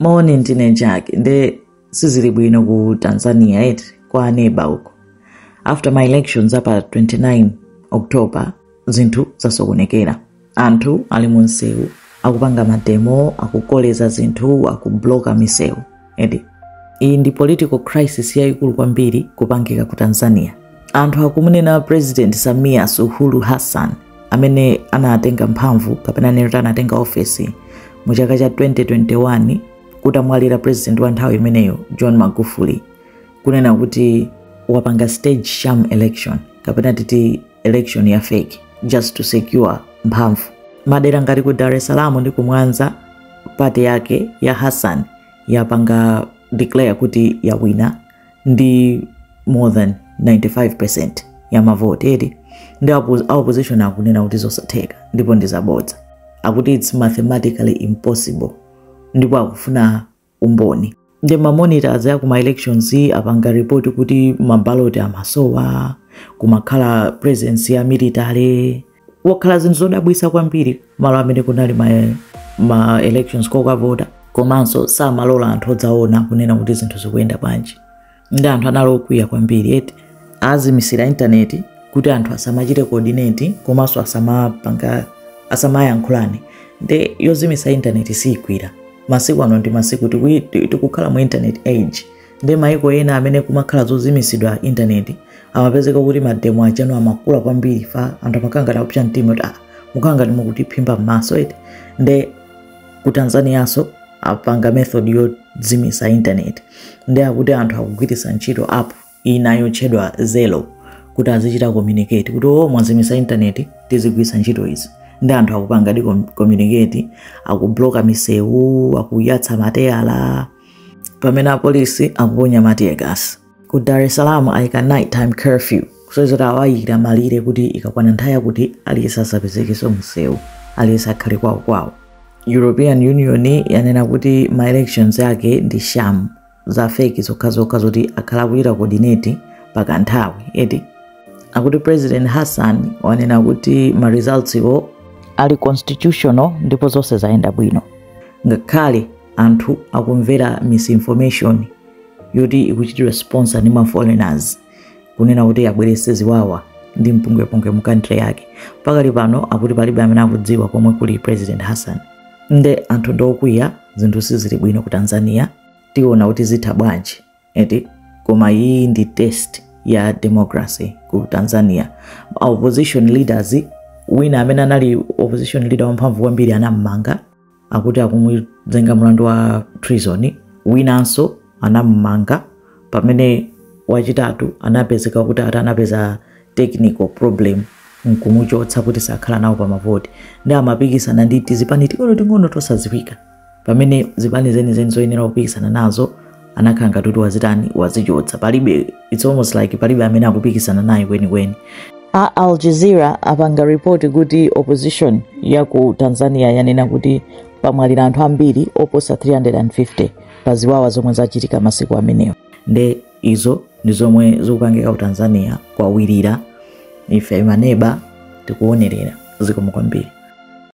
maoni ntine chake nde sizili bwino ku Tanzania eti kwa neba huko. After my elections apa 29 October zinthu zasokonekera. Anthu ali munsewu akupanga mademo, akukoleza zinthu, akubloka misewu. Edi iyi ndi political crisis yayikulu kwambiri kupangika ku Tanzania. Anthu akumunena President Samia Suluhu Hassan amene anatenga mphamvu kapena nero anatenga office mu chaka cha 2021 kutamwalira president wa nthawi imeneyo John Magufuli, kunena kuti wapanga stage sham election kapena titi election ya fake just to secure mphamvu. Madera ngati ku Dar es Salaam ndi ku Mwanza party yake ya Hassan yapanga declare kuti ya wina ndi more than 95% ya mavote edi. Ndi opposition akunena kuti zosatheka ndipo ndizabodza. Akuti it's mathematically impossible. Ndipo akufuna umboni. Ndi mamonitors ya kuma elections apanga report kuti mabaloti amasowa, kumakhala presence ya military. Wakhala zinthu zodabwisa kwambiri malo amene kunali ma elections kokavota. Komanso samalola anthu odzaona kunena kuti zinthu zikuyenda bwanji. Ndi anthu analokwiya kwambiri eti azimisira internet kuti anthu asamachite coordinate komanso asamayankhulane. Ndi yozimisa internet sikwira. Masiku ano ndi masiku tikukhala mu internet age. Ndi maiko ena amene kumakhala zozimisidwa internet amapezeka kuti mademo achano amakula kwambiri fa anthu amakanga na kupsa mtima kuti mukanga ndi mukutiphimba m'maso eti. Ndi ku Tanzania so apanga method yozimisa internet. Ndi akuti anthu akugwiritsa ntchito app inayo tchedwa Zelo kuti azichita communicate kuti mwazimisa internet tizigwiritsa ntchito izi. Ndi anthu akupanga di communicate, akubloka misewu, akuyatsa mateyala, pamene polisi akuponya matear gas. Ku Dar es Salaam ayika nighttime curfew kusozera awayira malire kuti ikakwana nthawi kuti alisasapezekeso msewu, alisakhale kwawo. European Union yanena kuti my elections yake ndi sham za fake zokhazoka zoti akhala kuita coordinate paka nthawi eti. Akuti President Hassan wanena kuti ma results iwo ali constitutional ndipo zonse zaenda bwino. Ngakhale anthu akumvera misinformation yoti ikuchitira sponsor ni ma foreigners kunena kuti yabwerese ziwawa ndi mpungwe mu country yake. Pakali pano akuti palibe amene akudziwa komwe kuli President Hassan. Nde anthu ndokwiya zinthu sizili bwino ku Tanzania, tiona kuti zitha bwanji eti. Koma iyi ndi test ya democracy ku Tanzania. Opposition leaders wina amene anali opposition leader wamphamvu kwambiri anammanga akuti akumuzenga mlandu wa treason. Winanso anammanga pamene wachitatu anapezeka kuti anapeza technical problem nkumuchotsa kuti sakhala nawo pa mavoti. Ndi amapikisana ndi tizipani ting'ono tosaziwika. Pamene zipani zeni zoyenera kupikisana nazo anakhanga kuti wazichotsa. Palibe, it's almost like palibe amene akupikisana naye kweni. Al Jazeera apanga report kuti opposition ya ku Tanzania yanena kuti pamwalira anthu ambiri oposa 350 paziwawa zomwe zachitika masiku amenewo. Nde izo ndi zomwe zikupangika ku Tanzania kwawirira. Ife maneba tikuonerera zikomo kwambiri.